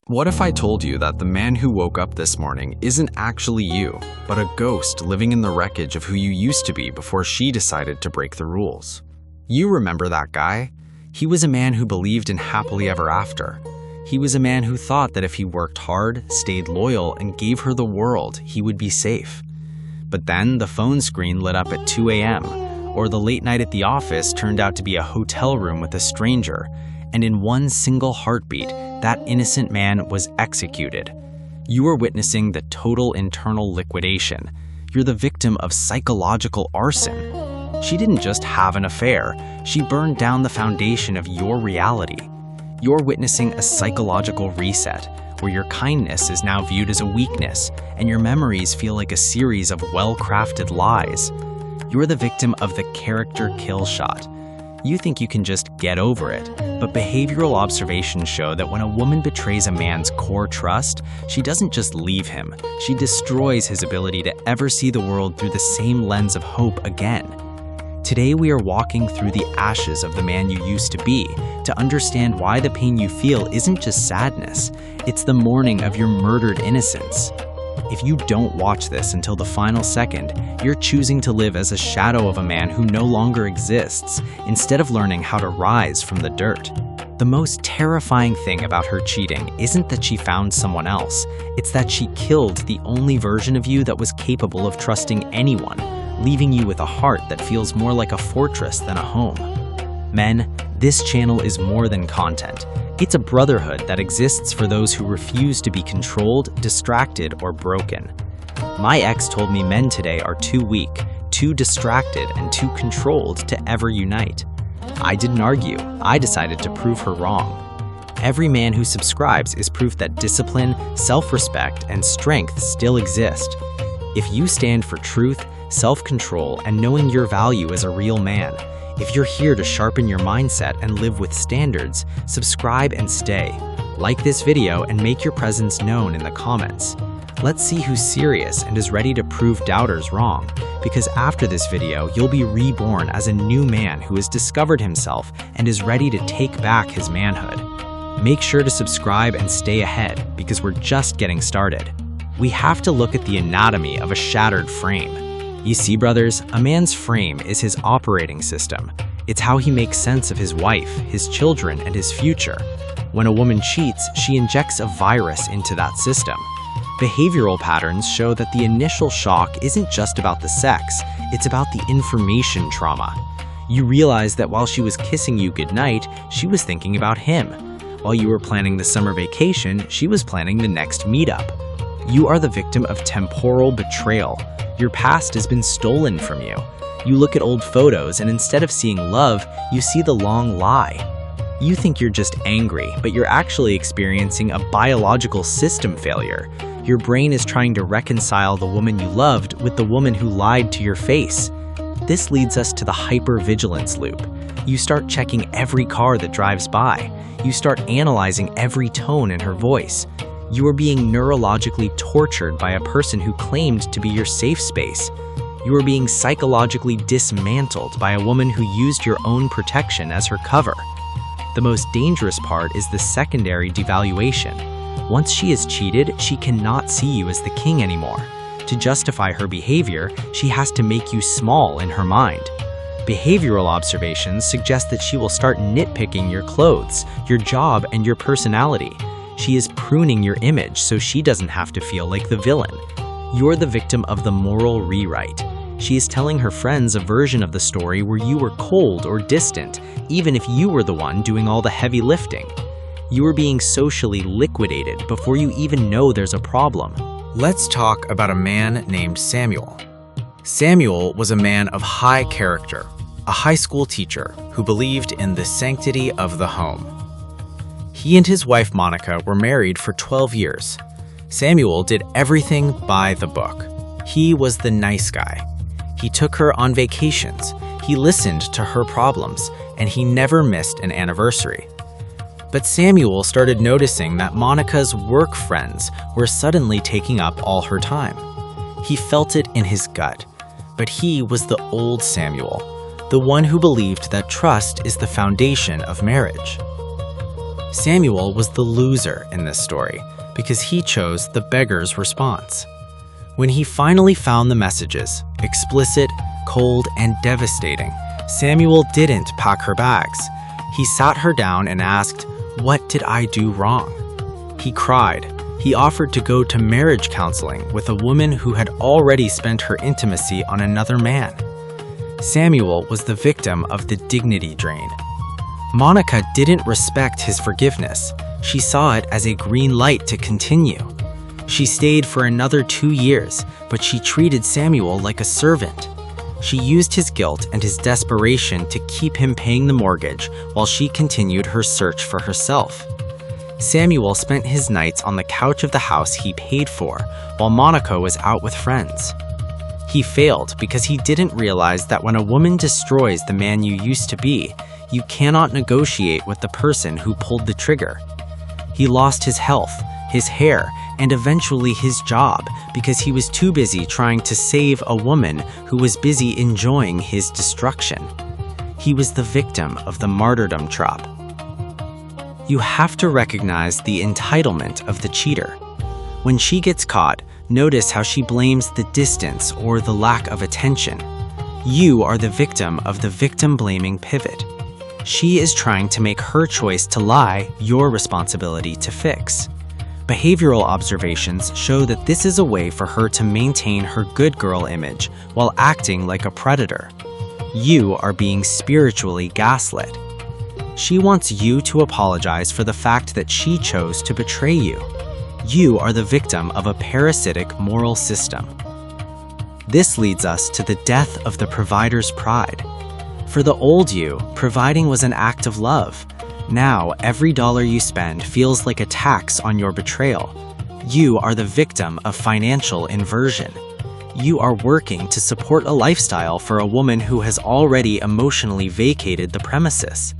What if I told you that the man who woke up this morning isn't actually you, but a ghost living in the wreckage of who you used to be before she decided to break the rules? You remember that guy? He was a man who believed in happily ever after. He was a man who thought that if he worked hard, stayed loyal, and gave her the world, he would be safe. But then the phone screen lit up at 2 a.m., or the late night at the office turned out to be a hotel room with a stranger, and in one single heartbeat, that innocent man was executed. You are witnessing the total internal liquidation. You're the victim of psychological arson. She didn't just have an affair, she burned down the foundation of your reality. You're witnessing a psychological reset, where your kindness is now viewed as a weakness, and your memories feel like a series of well-crafted lies. You're the victim of the character kill shot. You think you can just get over it, but behavioral observations show that when a woman betrays a man's core trust, she doesn't just leave him, she destroys his ability to ever see the world through the same lens of hope again. Today we are walking through the ashes of the man you used to be to understand why the pain you feel isn't just sadness, it's the mourning of your murdered innocence. If you don't watch this until the final second, you're choosing to live as a shadow of a man who no longer exists, instead of learning how to rise from the dirt. The most terrifying thing about her cheating isn't that she found someone else, it's that she killed the only version of you that was capable of trusting anyone, leaving you with a heart that feels more like a fortress than a home. Men, this channel is more than content. It's a brotherhood that exists for those who refuse to be controlled, distracted, or broken. My ex told me men today are too weak, too distracted, and too controlled to ever unite. I didn't argue. I decided to prove her wrong. Every man who subscribes is proof that discipline, self-respect, and strength still exist. If you stand for truth, self-control, and knowing your value as a real man, if you're here to sharpen your mindset and live with standards, subscribe and stay. Like this video and make your presence known in the comments. Let's see who's serious and is ready to prove doubters wrong, because after this video, you'll be reborn as a new man who has discovered himself and is ready to take back his manhood. Make sure to subscribe and stay ahead, because we're just getting started. We have to look at the anatomy of a shattered frame. You see, brothers, a man's frame is his operating system. It's how he makes sense of his wife, his children, and his future. When a woman cheats, she injects a virus into that system. Behavioral patterns show that the initial shock isn't just about the sex, it's about the information trauma. You realize that while she was kissing you goodnight, she was thinking about him. While you were planning the summer vacation, she was planning the next meetup. You are the victim of temporal betrayal. Your past has been stolen from you. You look at old photos and instead of seeing love, you see the long lie. You think you're just angry, but you're actually experiencing a biological system failure. Your brain is trying to reconcile the woman you loved with the woman who lied to your face. This leads us to the hypervigilance loop. You start checking every car that drives by. You start analyzing every tone in her voice. You are being neurologically tortured by a person who claimed to be your safe space. You are being psychologically dismantled by a woman who used your own protection as her cover. The most dangerous part is the secondary devaluation. Once she is cheated, she cannot see you as the king anymore. To justify her behavior, she has to make you small in her mind. Behavioral observations suggest that she will start nitpicking your clothes, your job, and your personality. She is pruning your image so she doesn't have to feel like the villain. You're the victim of the moral rewrite. She is telling her friends a version of the story where you were cold or distant, even if you were the one doing all the heavy lifting. You are being socially liquidated before you even know there's a problem. Let's talk about a man named Samuel. Samuel was a man of high character, a high school teacher who believed in the sanctity of the home. He and his wife Monica were married for 12 years. Samuel did everything by the book. He was the nice guy. He took her on vacations, he listened to her problems, and he never missed an anniversary. But Samuel started noticing that Monica's work friends were suddenly taking up all her time. He felt it in his gut, but he was the old Samuel, the one who believed that trust is the foundation of marriage. Samuel was the loser in this story because he chose the beggar's response. When he finally found the messages, explicit, cold, and devastating, Samuel didn't pack her bags. He sat her down and asked, "What did I do wrong?" He cried. He offered to go to marriage counseling with a woman who had already spent her intimacy on another man. Samuel was the victim of the dignity drain. Monica didn't respect his forgiveness. She saw it as a green light to continue. She stayed for another 2 years, but she treated Samuel like a servant. She used his guilt and his desperation to keep him paying the mortgage while she continued her search for herself. Samuel spent his nights on the couch of the house he paid for, while Monica was out with friends. He failed because he didn't realize that when a woman destroys the man you used to be, you cannot negotiate with the person who pulled the trigger. He lost his health, his hair, and eventually his job because he was too busy trying to save a woman who was busy enjoying his destruction. He was the victim of the martyrdom trap. You have to recognize the entitlement of the cheater. When she gets caught, notice how she blames the distance or the lack of attention. You are the victim of the victim-blaming pivot. She is trying to make her choice to lie your responsibility to fix. Behavioral observations show that this is a way for her to maintain her good girl image while acting like a predator. You are being spiritually gaslit. She wants you to apologize for the fact that she chose to betray you. You are the victim of a parasitic moral system. This leads us to the death of the provider's pride. For the old you, providing was an act of love. Now, every dollar you spend feels like a tax on your betrayal. You are the victim of financial inversion. You are working to support a lifestyle for a woman who has already emotionally vacated the premises.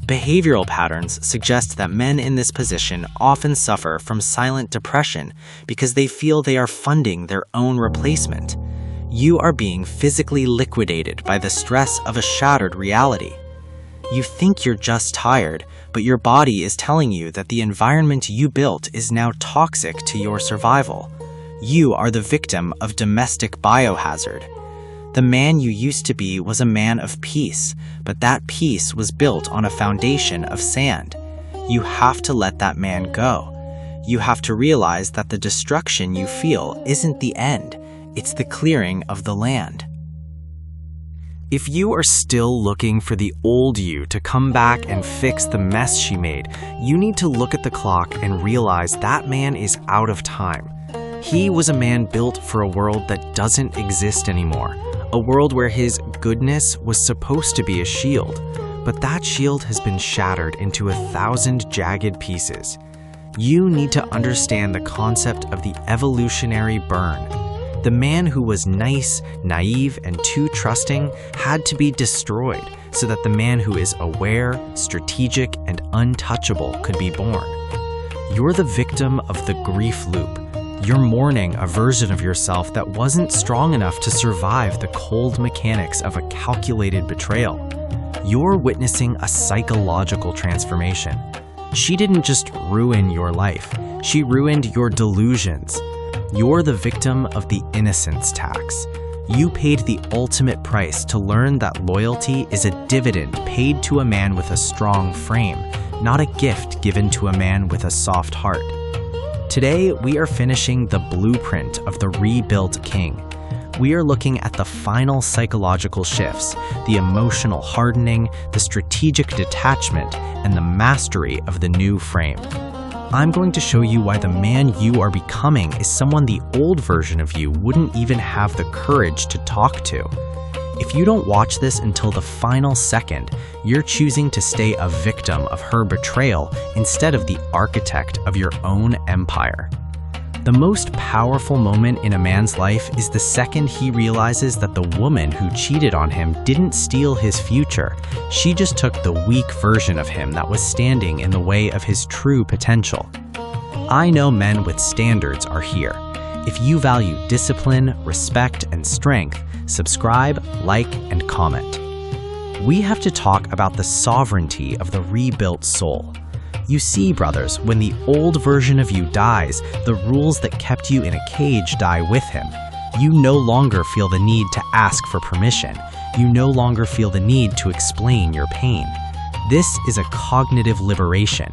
Behavioral patterns suggest that men in this position often suffer from silent depression because they feel they are funding their own replacement. You are being physically liquidated by the stress of a shattered reality. You think you're just tired, but your body is telling you that the environment you built is now toxic to your survival. You are the victim of domestic biohazard. The man you used to be was a man of peace, but that peace was built on a foundation of sand. You have to let that man go. You have to realize that the destruction you feel isn't the end. It's the clearing of the land. If you are still looking for the old you to come back and fix the mess she made, you need to look at the clock and realize that man is out of time. He was a man built for a world that doesn't exist anymore, a world where his goodness was supposed to be a shield, but that shield has been shattered into 1,000 jagged pieces. You need to understand the concept of the evolutionary burn. The man who was nice, naive, and too trusting had to be destroyed so that the man who is aware, strategic, and untouchable could be born. You're the victim of the grief loop. You're mourning a version of yourself that wasn't strong enough to survive the cold mechanics of a calculated betrayal. You're witnessing a psychological transformation. She didn't just ruin your life, she ruined your delusions. You're the victim of the innocence tax. You paid the ultimate price to learn that loyalty is a dividend paid to a man with a strong frame, not a gift given to a man with a soft heart. Today, we are finishing the blueprint of the rebuilt king. We are looking at the final psychological shifts, the emotional hardening, the strategic detachment, and the mastery of the new frame. I'm going to show you why the man you are becoming is someone the old version of you wouldn't even have the courage to talk to. If you don't watch this until the final second, you're choosing to stay a victim of her betrayal instead of the architect of your own empire. The most powerful moment in a man's life is the second he realizes that the woman who cheated on him didn't steal his future. She just took the weak version of him that was standing in the way of his true potential. I know men with standards are here. If you value discipline, respect, and strength, subscribe, like, and comment. We have to talk about the sovereignty of the rebuilt soul. You see, brothers, when the old version of you dies, the rules that kept you in a cage die with him. You no longer feel the need to ask for permission. You no longer feel the need to explain your pain. This is a cognitive liberation.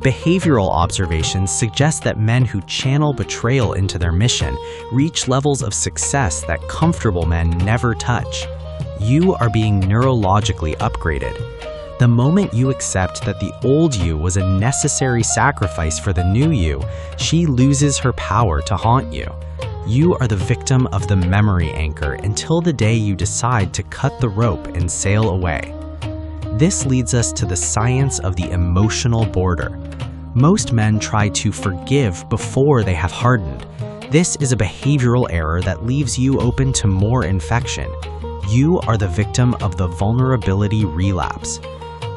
Behavioral observations suggest that men who channel betrayal into their mission reach levels of success that comfortable men never touch. You are being neurologically upgraded. The moment you accept that the old you was a necessary sacrifice for the new you, she loses her power to haunt you. You are the victim of the memory anchor until the day you decide to cut the rope and sail away. This leads us to the science of the emotional border. Most men try to forgive before they have hardened. This is a behavioral error that leaves you open to more infection. You are the victim of the vulnerability relapse.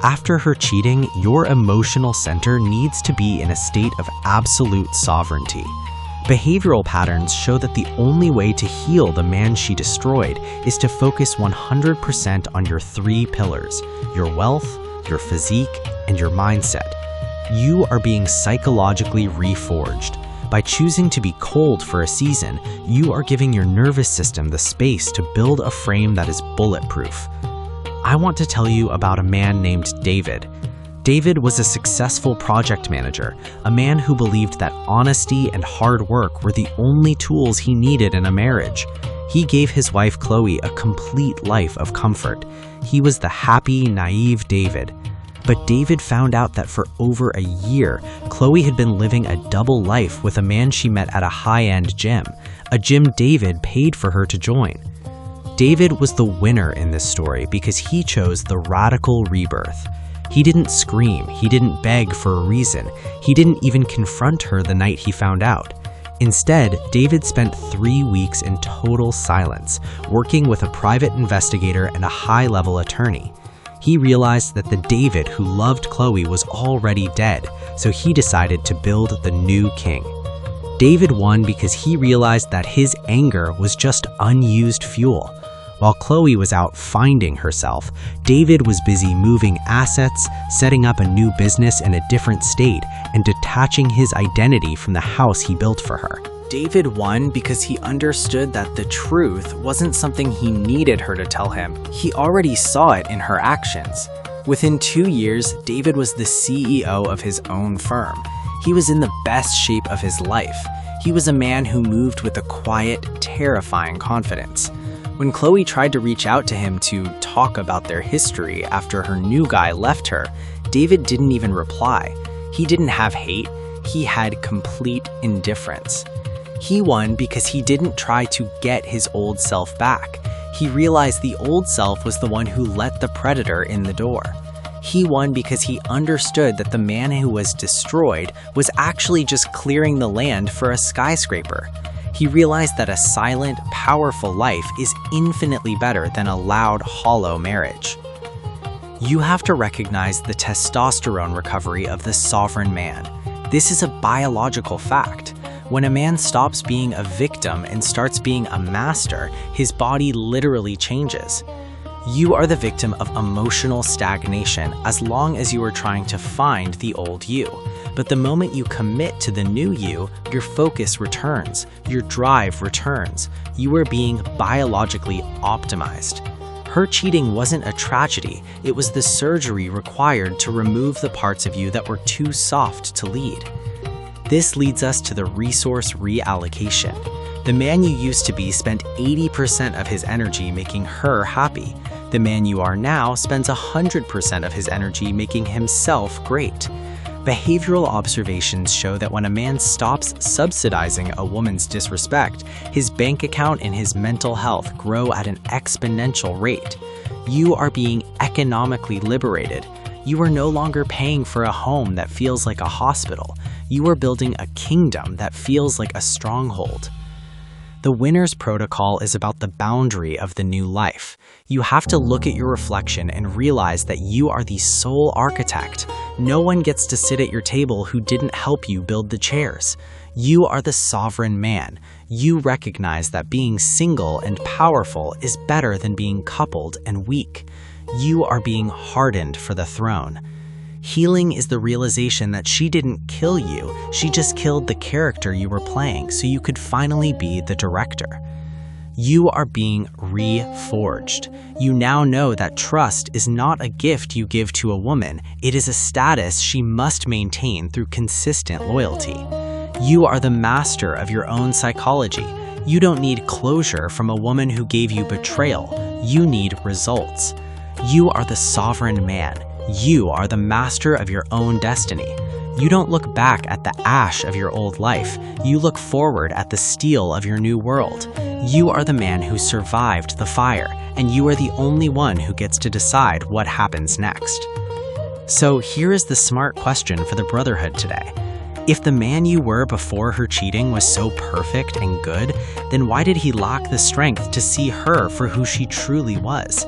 After her cheating, your emotional center needs to be in a state of absolute sovereignty. Behavioral patterns show that the only way to heal the man she destroyed is to focus 100% on your 3 pillars: your wealth, your physique, and your mindset. You are being psychologically reforged. By choosing to be cold for a season, you are giving your nervous system the space to build a frame that is bulletproof. I want to tell you about a man named David. David was a successful project manager, a man who believed that honesty and hard work were the only tools he needed in a marriage. He gave his wife Chloe a complete life of comfort. He was the happy, naive David. But David found out that for over a year, Chloe had been living a double life with a man she met at a high-end gym, a gym David paid for her to join. David was the winner in this story because he chose the radical rebirth. He didn't scream, he didn't beg for a reason, he didn't even confront her the night he found out. Instead, David spent 3 weeks in total silence, working with a private investigator and a high-level attorney. He realized that the David who loved Chloe was already dead, so he decided to build the new king. David won because he realized that his anger was just unused fuel. While Chloe was out finding herself, David was busy moving assets, setting up a new business in a different state, and detaching his identity from the house he built for her. David won because he understood that the truth wasn't something he needed her to tell him. He already saw it in her actions. Within 2 years, David was the CEO of his own firm. He was in the best shape of his life. He was a man who moved with a quiet, terrifying confidence. When Chloe tried to reach out to him to talk about their history after her new guy left her, David didn't even reply. He didn't have hate, he had complete indifference. He won because he didn't try to get his old self back. He realized the old self was the one who let the predator in the door. He won because he understood that the man who was destroyed was actually just clearing the land for a skyscraper. He realized that a silent, powerful life is infinitely better than a loud, hollow marriage. You have to recognize the testosterone recovery of the sovereign man. This is a biological fact. When a man stops being a victim and starts being a master, his body literally changes. You are the victim of emotional stagnation as long as you are trying to find the old you. But the moment you commit to the new you, your focus returns, your drive returns. You are being biologically optimized. Her cheating wasn't a tragedy, it was the surgery required to remove the parts of you that were too soft to lead. This leads us to the resource reallocation. The man you used to be spent 80% of his energy making her happy. The man you are now spends 100% of his energy making himself great. Behavioral observations show that when a man stops subsidizing a woman's disrespect, his bank account and his mental health grow at an exponential rate. You are being economically liberated. You are no longer paying for a home that feels like a hospital. You are building a kingdom that feels like a stronghold. The winner's protocol is about the boundary of the new life. You have to look at your reflection and realize that you are the sole architect. No one gets to sit at your table who didn't help you build the chairs. You are the sovereign man. You recognize that being single and powerful is better than being coupled and weak. You are being hardened for the throne. Healing is the realization that she didn't kill you, she just killed the character you were playing so you could finally be the director. You are being reforged. You now know that trust is not a gift you give to a woman, it is a status she must maintain through consistent loyalty. You are the master of your own psychology. You don't need closure from a woman who gave you betrayal. You need results. You are the sovereign man. You are the master of your own destiny. You don't look back at the ash of your old life. You look forward at the steel of your new world. You are the man who survived the fire, and you are the only one who gets to decide what happens next. So here is the smart question for the Brotherhood today. If the man you were before her cheating was so perfect and good, then why did he lack the strength to see her for who she truly was?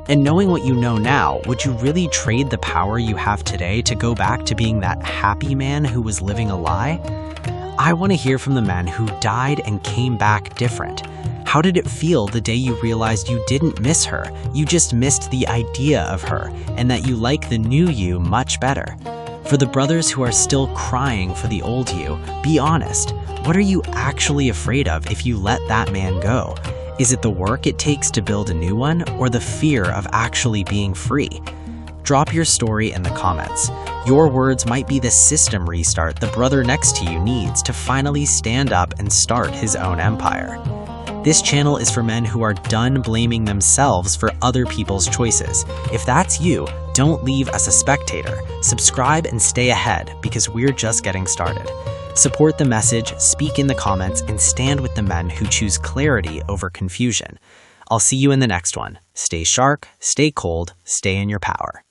And knowing what you know now, would you really trade the power you have today to go back to being that happy man who was living a lie? I want to hear from the men who died and came back different. How did it feel the day you realized you didn't miss her, you just missed the idea of her, and that you like the new you much better? For the brothers who are still crying for the old you, be honest. What are you actually afraid of if you let that man go? Is it the work it takes to build a new one, or the fear of actually being free? Drop your story in the comments. Your words might be the system restart the brother next to you needs to finally stand up and start his own empire. This channel is for men who are done blaming themselves for other people's choices. If that's you, don't leave as a spectator. Subscribe and stay ahead, because we're just getting started. Support the message, speak in the comments, and stand with the men who choose clarity over confusion. I'll see you in the next one. Stay sharp, stay cold, stay in your power.